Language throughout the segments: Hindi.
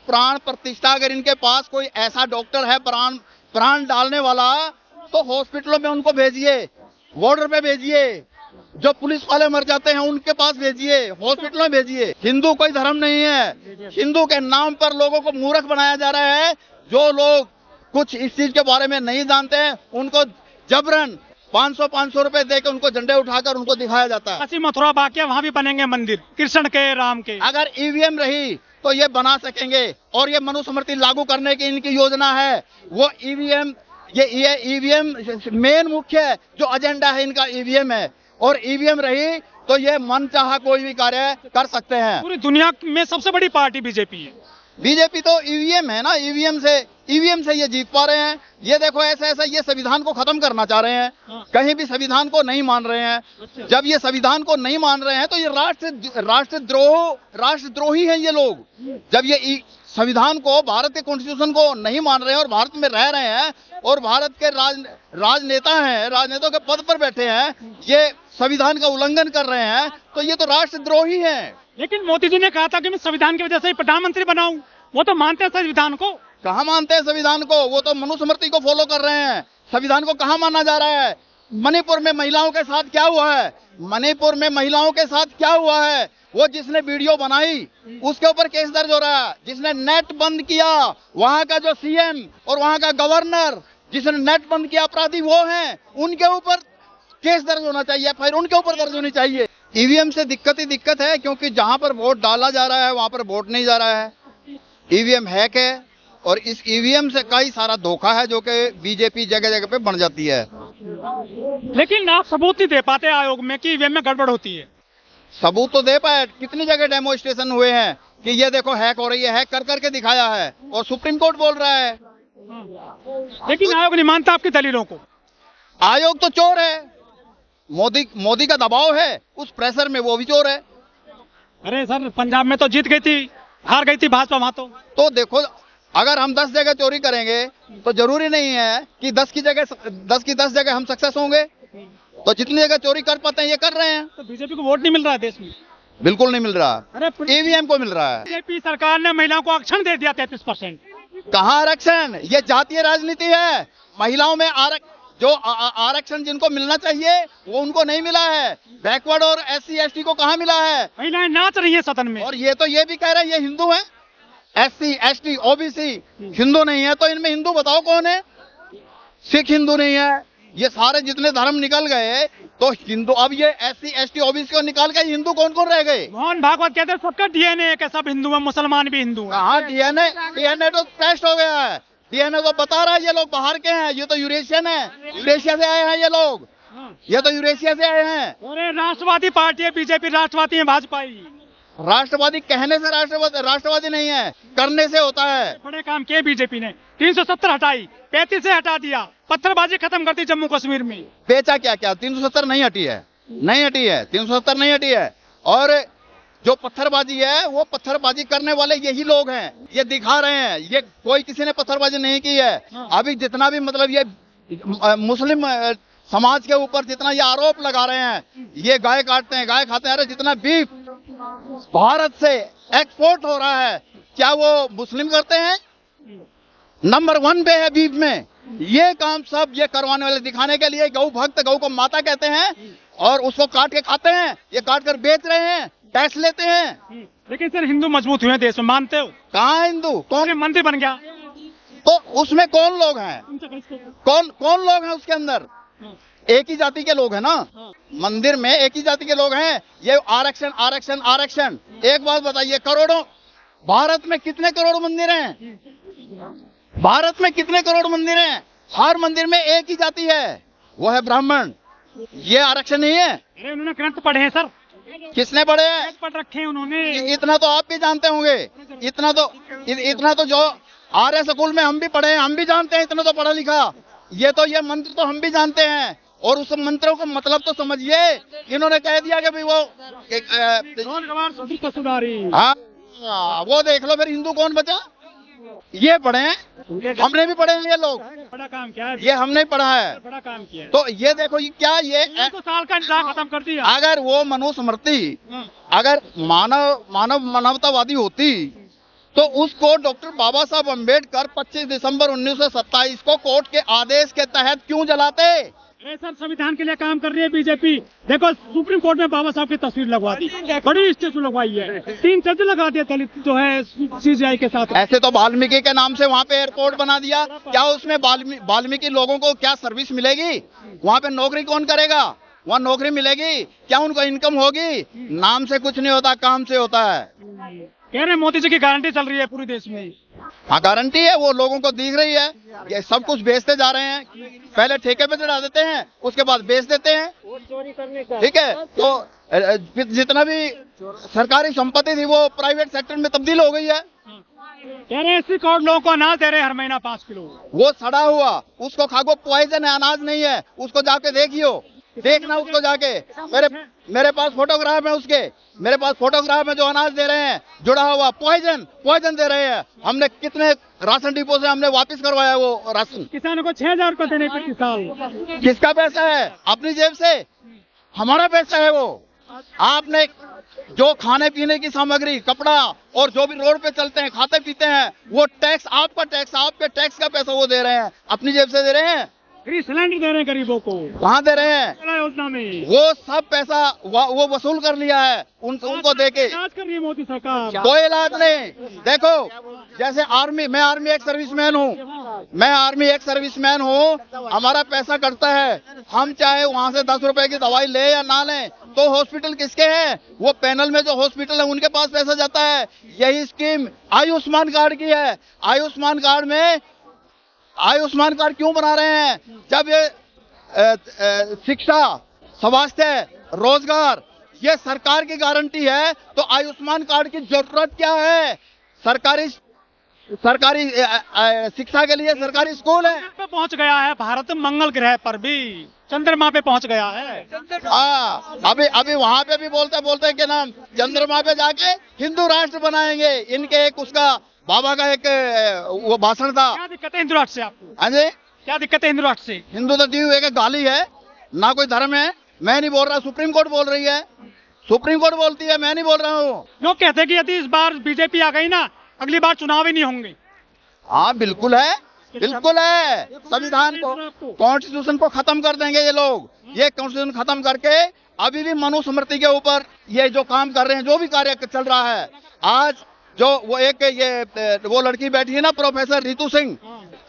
प्राण प्रतिष्ठा, अगर इनके पास कोई ऐसा डॉक्टर है प्राण डालने वाला, तो हॉस्पिटलों में उनको भेजिए, बॉर्डर पे भेजिए, जो पुलिस वाले मर जाते हैं उनके पास भेजिए, हॉस्पिटलों में भेजिए। हिंदू कोई धर्म नहीं है। हिंदू के नाम पर लोगों को मूर्ख बनाया जा रहा है। जो लोग कुछ इस चीज के बारे में नहीं जानते हैं, उनको जबरन 500 रुपए देकर उनको झंडे उठाकर उनको दिखाया जाता है। काशी मथुरा बाकी वहाँ भी बनेंगे मंदिर, कृष्ण के, राम के। अगर ईवीएम रही तो ये बना सकेंगे, और ये मनुस्मृति लागू करने की इनकी योजना है। वो ईवीएम, ये ईवीएम मेन मुख्य है, जो एजेंडा है इनका ईवीएम है, और ईवीएम रही तो ये मनचाहा कोई भी कार्य कर सकते हैं। पूरी दुनिया में सबसे बड़ी पार्टी बीजेपी है। बीजेपी तो ईवीएम है ना, ईवीएम से ये जीत पा रहे हैं। ये देखो ऐसा ये संविधान को खत्म करना चाह रहे हैं, कहीं भी संविधान को नहीं मान रहे हैं। जब ये संविधान को नहीं मान रहे हैं तो ये राष्ट्रद्रोही हैं ये लोग। जब ये संविधान को, भारत के कॉन्स्टिट्यूशन को नहीं मान रहे हैं और भारत में रह रहे हैं और भारत के राजनेताओं के पद पर बैठे हैं, ये संविधान का उल्लंघन कर रहे हैं, तो ये तो राष्ट्रद्रोही हैं। लेकिन मोदी जी ने कहा था कि मैं संविधान की वजह से ही प्रधानमंत्री बनाऊं। वो तो मानते हैं संविधान को। कहाँ मानते हैं संविधान को? वो तो मनुस्मृति को फॉलो कर रहे हैं। संविधान को कहाँ माना जा रहा है? मणिपुर में महिलाओं के साथ क्या हुआ है? मणिपुर में महिलाओं के साथ क्या हुआ है? वो जिसने वीडियो बनाई उसके ऊपर केस दर्ज हो रहा है। जिसने नेट बंद किया, वहां का जो सीएम और वहां का गवर्नर, जिसने नेट बंद किया, अपराधी वो हैं। उनके ऊपर केस दर्ज होना चाहिए, फिर उनके ऊपर दर्ज होनी चाहिए। ईवीएम से दिक्कत ही दिक्कत है, क्योंकि जहां पर वोट डाला जा रहा है वहां पर वोट नहीं जा रहा है। ईवीएम हैक है, और इस ईवीएम से कई सारा धोखा है जो कि बीजेपी जगह जगह पे बन जाती है। लेकिन आप सबूत नहीं दे पाते आयोग में कि ईवीएम में गड़बड़ होती है। सबूत तो दे पाए, कितनी जगह डेमोन्स्ट्रेशन हुए हैं कि ये देखो हैक हो रही है, हैक कर करके दिखाया है, और सुप्रीम कोर्ट बोल रहा है। लेकिन आयोग नहीं मानता आपकी दलीलों को। आयोग तो चोर है, मोदी का दबाव है, उस प्रेशर में वो भी चोर है। अरे सर, पंजाब में तो जीत गई थी, हार गई थी भाजपा वहां तो देखो, अगर हम 10 जगह चोरी करेंगे तो जरूरी नहीं है कि 10 की 10 जगह हम सक्सेस होंगे। तो जितनी जगह चोरी कर पाते हैं ये कर रहे हैं। तो बीजेपी को वोट नहीं मिल रहा है देश में? बिल्कुल नहीं मिल रहा। अरे ईवीएम को मिल रहा है। बीजेपी सरकार ने महिलाओं को आरक्षण दे दिया 33%। कहाँ आरक्षण? ये जातीय राजनीति है। महिलाओं में आरक्षण जिनको मिलना चाहिए वो उनको नहीं मिला है। बैकवर्ड और SC ST को कहाँ मिला है? महिलाएं नाच रही है सदन में। और ये तो ये भी कह रहे हैं ये हिंदू है। SC ST OBC हिंदू नहीं है, तो इनमें हिंदू बताओ कौन है? सिख हिंदू नहीं है। ये सारे जितने धर्म निकल गए तो हिंदू, अब ये SC ST OBC को निकाल के हिंदू कौन कौन रह गए? मोहन भागवत कहते हैं सबका डीएनए है, सब हिंदू है, मुसलमान भी हिंदू है। हाँ, डीएनए तो टेस्ट हो गया है। डीएनए तो बता रहा है ये लोग बाहर के हैं, ये तो यूरेशियन है, यूरेशिया से आए हैं ये लोग, ये तो यूरेशिया से आए हैं। अरे राष्ट्रवादी पार्टी है बीजेपी, राष्ट्रवादी है भाजपा ही। राष्ट्रवादी कहने से राष्ट्रवादी नहीं है, करने से होता है। बड़े काम किए बीजेपी ने, 370 हटाई, 35 से हटा दिया, पत्थरबाजी खत्म कर दी जम्मू कश्मीर में। बेचा क्या 370 नहीं हटी है, 370 नहीं हटी है। और जो पत्थरबाजी है वो पत्थरबाजी करने वाले यही लोग हैं, ये दिखा रहे हैं। ये कोई किसी ने पत्थरबाजी नहीं की है। अभी जितना भी मतलब ये मुस्लिम समाज के ऊपर जितना ये आरोप लगा रहे हैं, ये गाय काटते हैं, गाय खाते हैं, अरे जितना बीफ भारत से एक्सपोर्ट हो रहा है, क्या वो मुस्लिम करते हैं? नंबर 1 पे है बीफ में। ये काम सब ये करवाने वाले दिखाने के लिए, गौ भक्त, गौ को माता कहते हैं और उसको काट के खाते हैं, ये काट कर बेच रहे हैं, टैक्स लेते हैं। लेकिन सर हिंदू मजबूत हुए देश में, मानते हो? कहाँ हिंदू? कौन मंदिर बन गया? तो उसमें कौन लोग हैं? कौन लोग हैं उसके अंदर? एक ही जाति के लोग हैं ना। मंदिर में एक ही जाति के लोग हैं। ये आरक्षण आरक्षण आरक्षण। एक बात बताइए, करोड़ों, भारत में कितने करोड़ मंदिर हैं? भारत में कितने करोड़ मंदिर हैं? हर मंदिर में एक ही जाति है, वो है ब्राह्मण। ये आरक्षण नहीं है। अरे उन्होंने ग्रंथ पढ़े हैं सर। किसने पढ़े हैं? पढ़ रखे हैं उन्होंने। इतना तो आप भी जानते होंगे। इतना तो जो आर्य स्कूल में हम भी पढ़े हैं, हम भी जानते हैं, इतना तो पढ़ा लिखा। ये मंत्र तो हम भी जानते हैं, और उस मंत्रों का मतलब तो समझिए। इन्होंने कह दिया कि भाई वो हाँ, वो देख लो फिर हिंदू कौन बचा? ये पढ़े हैं, हमने भी पढ़े हैं। ये लोग बड़ा काम क्या है? ये हमने पढ़ा है, बड़ा काम किया है। तो ये देखो ये क्या, ये तो साल का इंतजार खत्म कर दिया। अगर वो मनुस्मृति अगर मानवतावादी होती तो उसको डॉक्टर बाबा साहब अम्बेडकर 25 दिसंबर 1927 को कोर्ट के आदेश के तहत क्यों जलाते? सर संविधान के लिए काम कर रही है बीजेपी। देखो सुप्रीम कोर्ट में बाबा साहब की तस्वीर लगवा दी, बड़ी स्टेचू लगवाई है, 3 जज लगा दिए दलित जो है सीजीआई के साथ। ऐसे तो वाल्मीकि के नाम से वहाँ पे एयरपोर्ट बना दिया, क्या उसमें वाल्मीकि लोगों को क्या सर्विस मिलेगी? वहाँ पे नौकरी कौन करेगा? वहाँ नौकरी मिलेगी क्या? उनको इनकम होगी? नाम से कुछ नहीं होता, काम से होता है। कह रहे मोदी जी की गारंटी चल रही है पूरे देश में। हाँ गारंटी है, वो लोगों को दिख रही है। ये सब कुछ बेचते जा रहे हैं, पहले ठेके पे चढ़ा देते हैं, उसके बाद बेच देते हैं, चोरी करने का। ठीक है। तो जितना भी सरकारी संपत्ति थी वो प्राइवेट सेक्टर में तब्दील हो गई है। कह रहे 80 करोड़ लोगों को अनाज दे रहे हर महीना 5 किलो। वो सड़ा हुआ, उसको खागो, पॉइजन है, अनाज नहीं है। उसको जाके देखियो, देखना उसको जाके। मेरे पास फोटोग्राफ है उसके, मेरे पास फोटोग्राफ है जो अनाज दे रहे हैं जुड़ा हुआ, पॉइजन दे रहे हैं। हमने कितने राशन डिपो से हमने वापस करवाया वो राशन। किसानों को 6,000 रुपए देने प्रति साल। किसका पैसा है? अपनी जेब से, हमारा पैसा है वो। आपने जो खाने पीने की सामग्री, कपड़ा और जो भी रोड पे चलते हैं, खाते पीते हैं, वो टैक्स, आपका टैक्स, आपके टैक्स का पैसा वो दे रहे हैं, अपनी जेब से दे रहे हैं। फ्री सिलेंडर दे रहे हैं गरीबों को। कहाँ दे रहे हैं? योजना में वो सब पैसा वो वसूल कर लिया है उनको देके। इलाज कर रही है मोदी सरकार। कोई इलाज नहीं। देखो जैसे आर्मी, मैं आर्मी एक सर्विसमैन हूँ, हमारा पैसा कटता है। हम चाहे वहाँ से 10 रुपए की दवाई ले या ना लें, तो हॉस्पिटल किसके हैं? वो पैनल में जो हॉस्पिटल है उनके पास पैसा जाता है। यही स्कीम आयुष्मान कार्ड की है। आयुष्मान कार्ड क्यों बना रहे हैं? जब ये शिक्षा, स्वास्थ्य, रोजगार ये सरकार की गारंटी है, तो आयुष्मान कार्ड की जरूरत क्या है? सरकारी शिक्षा के लिए सरकारी स्कूल है। पे पहुंच गया है भारत, मंगल ग्रह पर भी, चंद्रमा पे पहुंच गया है। अभी वहां पे भी बोलते के नाम चंद्रमा पे जाके हिंदू राष्ट्र बनाएंगे। इनके एक उसका बाबा का एक वो भाषण था। क्या दिक्कत है हिंदू राष्ट्र से आपको? हाँ जी, क्या दिक्कत है हिंदू राष्ट्र से? हिंदू तो दी हुई एक गाली है, ना कोई धर्म है। मैं नहीं बोल रहा, सुप्रीम कोर्ट बोल रही है, सुप्रीम कोर्ट बोलती है, मैं नहीं बोल रहा हूँ। लोग कहते हैं कि यदि इस बार बीजेपी आ गई ना, अगली बार चुनाव ही नहीं होंगे। हाँ बिल्कुल है, बिल्कुल है। संविधान को, कॉन्स्टिट्यूशन को खत्म कर देंगे ये लोग। ये कॉन्स्टिट्यूशन खत्म करके अभी भी मनुस्मृति के ऊपर ये जो काम कर रहे हैं, जो भी कार्य चल रहा है। आज जो वो वो लड़की बैठी है ना, प्रोफेसर रितु सिंह,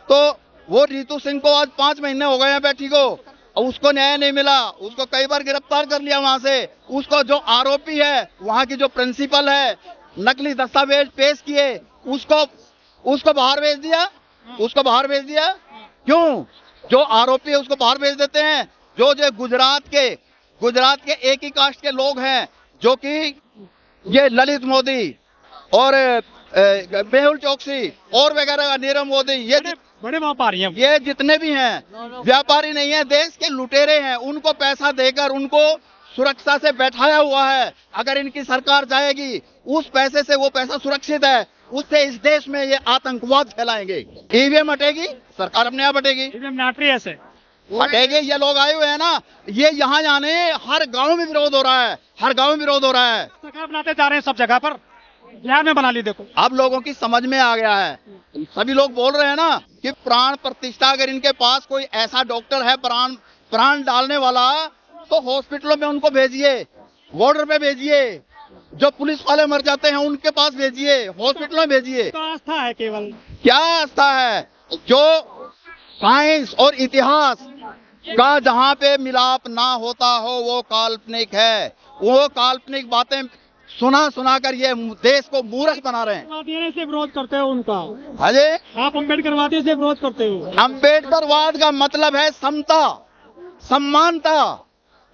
तो वो रितु सिंह को आज 5 महीने हो गए हैं बैठी को, और उसको न्याय नहीं मिला। उसको कई बार गिरफ्तार कर लिया वहां से। उसको जो आरोपी है, वहां की जो प्रिंसिपल है, नकली दस्तावेज पेश किए, उसको बाहर भेज दिया। क्यों? जो आरोपी है उसको बाहर भेज देते हैं। जो गुजरात के एक ही कास्ट के लोग हैं, जो कि ये ललित मोदी और मेहुल चोकसी और वगैरह, नीरव मोदी, ये बड़े व्यापारी हैं। ये जितने भी हैं व्यापारी नहीं है, देश के लुटेरे हैं। उनको पैसा देकर उनको सुरक्षा से बैठाया हुआ है। अगर इनकी सरकार जाएगी, उस पैसे से, वो पैसा सुरक्षित है, उससे इस देश में ये आतंकवाद फैलाएंगे। ईवीएम हटेगी, सरकार अपने आप हटेगी। ईवीएम नाटरी ऐसे हटेगी। ये लोग आए हुए हैं ना, ये यहाँ जाने हर गांव में विरोध हो रहा है, सरकार बनाते जा रहे हैं सब जगह पर। बिहार में बना ली, देखो अब लोगों की समझ में आ गया है। सभी लोग बोल रहे हैं ना कि प्राण प्रतिष्ठा, अगर इनके पास कोई ऐसा डॉक्टर है प्राण डालने वाला, तो हॉस्पिटलों में उनको भेजिए, बॉर्डर पे भेजिए। जो पुलिस वाले मर जाते हैं उनके पास भेजिए, हॉस्पिटलों में भेजिए। तो आस्था है केवल। क्या आस्था है? जो साइंस और इतिहास का जहाँ पे मिलाप ना होता हो, वो काल्पनिक है। वो काल्पनिक बातें सुना कर ये देश को मूर्ख बना रहे हैं। से विरोध करते हो उनका? अरे आप अम्बेडकरवादी से विरोध करते हो? अम्बेडकरवाद का मतलब है समता, सम्मानता।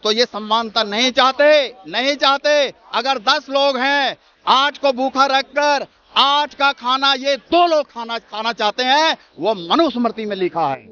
तो ये सम्मानता नहीं चाहते। अगर 10 लोग हैं, 8 को भूखा रखकर 8 का खाना ये 2 लोग खाना चाहते हैं, वो मनुस्मृति में लिखा है।